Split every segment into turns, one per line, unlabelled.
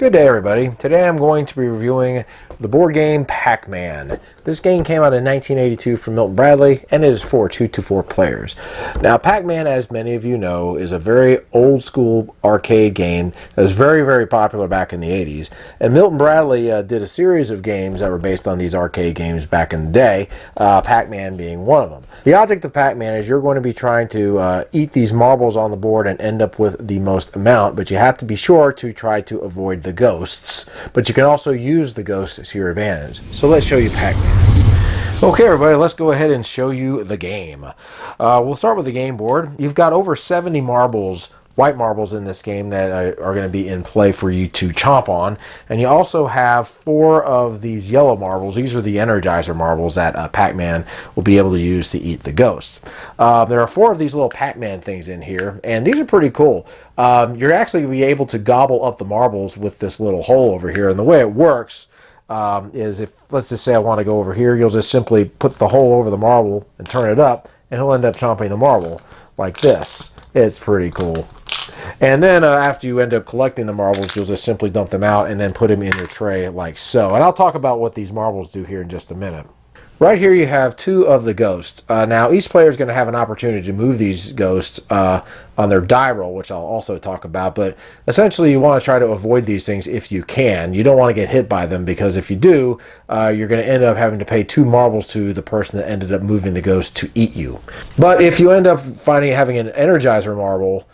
Good day, everybody. Today I'm going to be reviewing the board game Pac Man. This game came out in 1982 from Milton Bradley, and it is for 2 to 4 players. Now, Pac Man, as many of you know, is a very old school arcade game that was very, very popular back in the 80s. And Milton Bradley did a series of games that were based on these arcade games back in the day, Pac Man being one of them. The object of Pac Man is you're going to be trying to eat these marbles on the board and end up with the most amount, but you have to be sure to try to avoid the ghosts. But you can also use the ghosts to your advantage. So let's show you Pac Man. Okay, everybody, let's go ahead and show you the game. We'll start with the game board. You've got over 70 marbles, white marbles in this game that are going to be in play for you to chomp on. And you also have 4 of these yellow marbles. These are the Energizer marbles that Pac Man will be able to use to eat the ghost. There are 4 of these little Pac Man things in here, and these are pretty cool. You're actually going to be able to gobble up the marbles with this little hole over here. And the way it works is, if, let's just say I want to go over here, you'll just simply put the hole over the marble and turn it up, and he'll end up chomping the marble like this. It's pretty cool. And then after you end up collecting the marbles, you'll just simply dump them out and then put them in your tray like so. And I'll talk about what these marbles do here in just a minute. Right here you have 2 of the ghosts. Now each player is going to have an opportunity to move these ghosts on their die roll, which I'll also talk about. But essentially you want to try to avoid these things if you can. You don't want to get hit by them, because if you do, you're going to end up having to pay 2 marbles to the person that ended up moving the ghost to eat you. But if you end up having an Energizer marble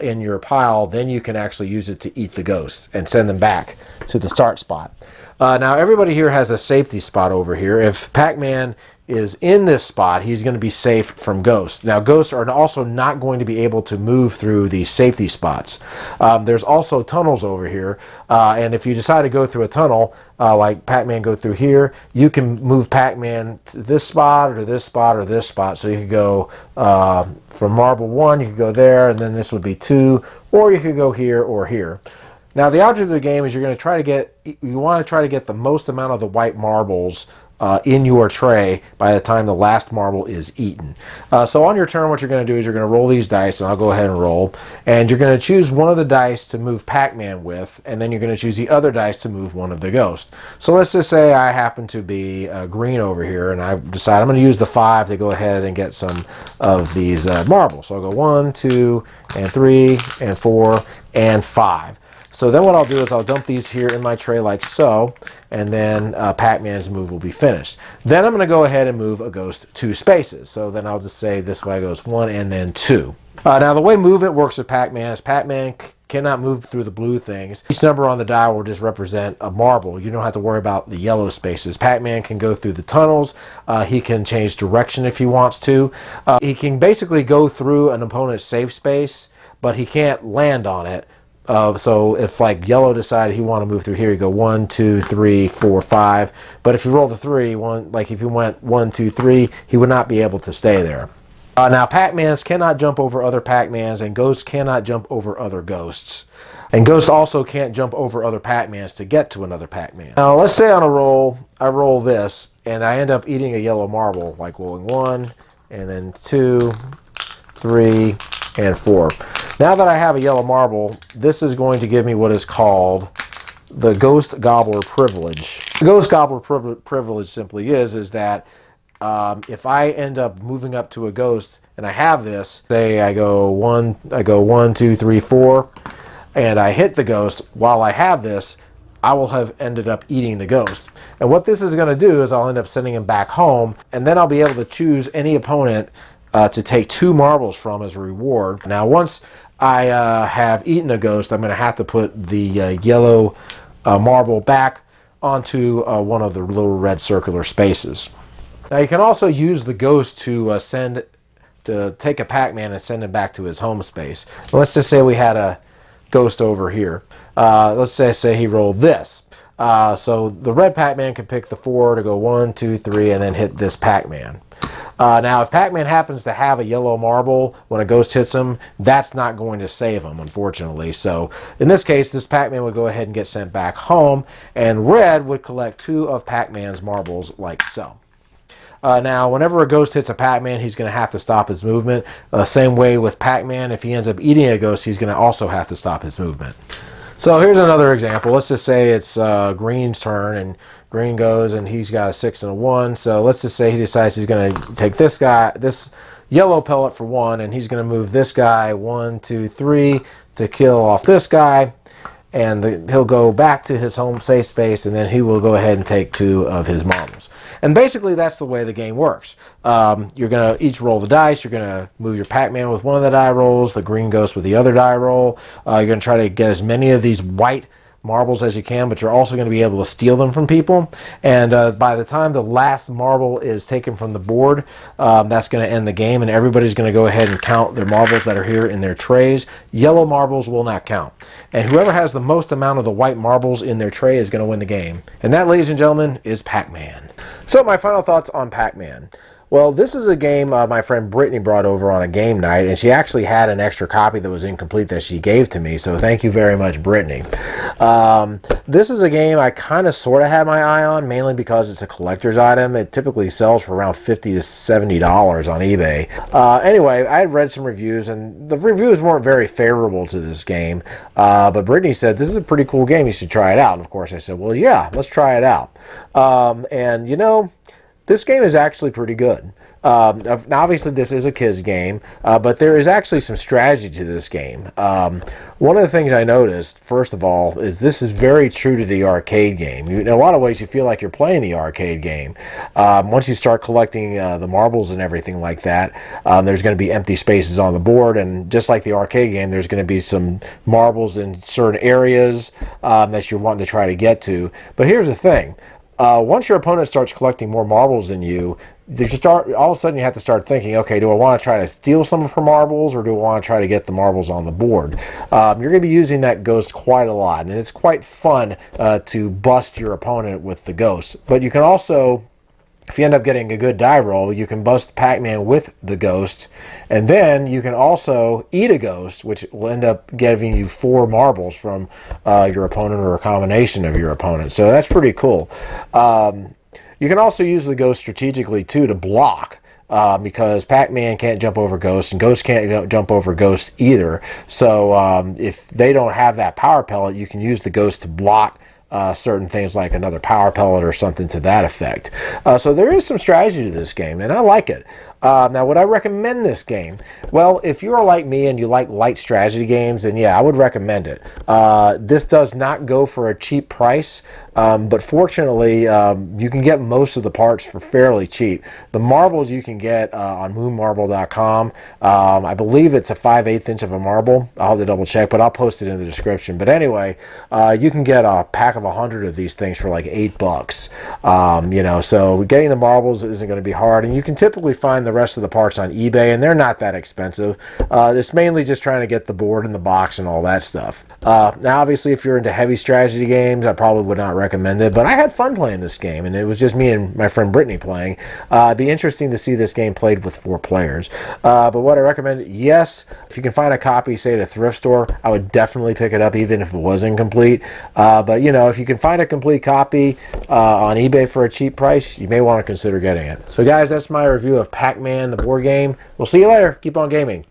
in your pile, then you can actually use it to eat the ghosts and send them back to the start spot. Now everybody here has a safety spot over here. If Pac Man is in this spot, he's going to be safe from ghosts. Now ghosts are also not going to be able to move through these safety spots. There's also tunnels over here, and if you decide to go through a tunnel, like Pac Man go through here, you can move Pac Man to this spot or to this spot or this spot. So you could go from marble 1, you could go there, and then this would be 2, or you could go here or here. Now the object of the game is you want to try to get the most amount of the white marbles in your tray by the time the last marble is eaten. So on your turn, what you're going to do is you're going to roll these dice, and I'll go ahead and roll. And you're going to choose one of the dice to move Pac Man with, and then you're going to choose the other dice to move one of the ghosts. So let's just say I happen to be green over here, and I decide I'm going to use the 5 to go ahead and get some of these marbles. So I'll go 1, 2, and 3, and 4, and 5. So then what I'll do is I'll dump these here in my tray like so, and then Pac Man's move will be finished. Then I'm going to go ahead and move a ghost 2 spaces. So then I'll just say this way goes 1 and then 2. Now the way movement works with Pac Man is Pac Man cannot move through the blue things. Each number on the die will just represent a marble. You don't have to worry about the yellow spaces. Pac Man can go through the tunnels. He can change direction if he wants to. He can basically go through an opponent's safe space, but he can't land on it. So if like yellow decided he want to move through here, you go 1, 2, 3, 4, 5. But if you roll the 3, like if you went 1, 2, 3, he would not be able to stay there. Now Pac-Mans cannot jump over other Pac-Mans, and ghosts cannot jump over other ghosts. And ghosts also can't jump over other Pac-Mans to get to another Pac-Man. Now let's say on a roll, I roll this, and I end up eating a yellow marble, like rolling 1, and then 2, 3, and 4. Now that I have a yellow marble, this is going to give me what is called the Ghost Gobbler Privilege. The Ghost Gobbler Privilege simply is that if I end up moving up to a ghost and I have this, say I go 1, 2, 3, 4, and I hit the ghost while I have this, I will have ended up eating the ghost. And what this is going to do is I'll end up sending him back home, and then I'll be able to choose any opponent to take 2 marbles from as a reward. Now once I have eaten a ghost, I'm going to have to put the yellow marble back onto one of the little red circular spaces. Now you can also use the ghost to take a Pac Man and send him back to his home space. Let's just say we had a ghost over here. Let's say he rolled this. So the red Pac Man can pick the 4 to go 1, 2, 3, and then hit this Pac Man. Now if Pac Man happens to have a yellow marble when a ghost hits him, that's not going to save him, unfortunately. So in this case, this Pac Man would go ahead and get sent back home, and red would collect 2 of Pac Man's marbles like so. Now, whenever a ghost hits a Pac Man, he's going to have to stop his movement. Same way with Pac Man, if he ends up eating a ghost, he's going to also have to stop his movement. So here's another example. Let's just say it's Green's turn, and Green goes, and he's got a 6 and a 1. So let's just say he decides he's going to take this guy, this yellow pellet for 1, and he's going to move this guy 1, 2, 3 to kill off this guy. And he'll go back to his home safe space, and then he will go ahead and take 2 of his marbles. And basically, that's the way the game works. You're going to each roll the dice. You're going to move your Pac Man with one of the die rolls, the green ghost with the other die roll. You're going to try to get as many of these white marbles as you can, but you're also going to be able to steal them from people. And by the time the last marble is taken from the board, that's going to end the game, and everybody's going to go ahead and count their marbles that are here in their trays. Yellow marbles will not count. And whoever has the most amount of the white marbles in their tray is going to win the game. And that, ladies and gentlemen, is Pac Man. So my final thoughts on Pac Man. Well, this is a game my friend Brittany brought over on a game night, and she actually had an extra copy that was incomplete that she gave to me, so thank you very much, Brittany. This is a game I kind of sort of had my eye on, mainly because it's a collector's item. It typically sells for around $50 to $70 on eBay. Anyway, I had read some reviews, and the reviews weren't very favorable to this game, but Brittany said, this is a pretty cool game, you should try it out. And of course I said, well, yeah, let's try it out. And you know, this game is actually pretty good. Now obviously this is a kids game, but there is actually some strategy to this game. One of the things I noticed, first of all, is this is very true to the arcade game. In a lot of ways you feel like you're playing the arcade game. Once you start collecting the marbles and everything like that, there's going to be empty spaces on the board, and just like the arcade game, there's going to be some marbles in certain areas that you're wanting to try to get to. But here's the thing. Once your opponent starts collecting more marbles than you, all of a sudden you have to start thinking, okay, do I want to try to steal some of her marbles, or do I want to try to get the marbles on the board? You're going to be using that ghost quite a lot, and it's quite fun to bust your opponent with the ghost. But you can also, if you end up getting a good die roll, you can bust Pac-Man with the ghost, and then you can also eat a ghost, which will end up giving you 4 marbles from your opponent, or a combination of your opponent. So that's pretty cool. You can also use the ghost strategically too to block, because Pac-Man can't jump over ghosts, and ghosts can't jump over ghosts either. So if they don't have that power pellet, you can use the ghost to block certain things, like another power pellet or something to that effect. So there is some strategy to this game, and I like it. Now, would I recommend this game? Well, if you are like me and you like light strategy games, then yeah, I would recommend it. This does not go for a cheap price, but fortunately, you can get most of the parts for fairly cheap. The marbles you can get on moonmarble.com. I believe it's a 5/8 inch of a marble. I'll have to double check, but I'll post it in the description. But anyway, you can get a pack of 100 of these things for like $8. You know, so getting the marbles isn't going to be hard, and you can typically find the rest of the parts on eBay, and they're not that expensive. It's mainly just trying to get the board and the box and all that stuff. Now, obviously, if you're into heavy strategy games, I probably would not recommend it, but I had fun playing this game, and it was just me and my friend Brittany playing. It'd be interesting to see this game played with 4 players. But what I recommend, yes, if you can find a copy, say at a thrift store, I would definitely pick it up, even if it was incomplete. But you know, if you can find a complete copy on eBay for a cheap price, you may want to consider getting it. So guys, that's my review of Pac Man, the board game. We'll see you later. Keep on gaming.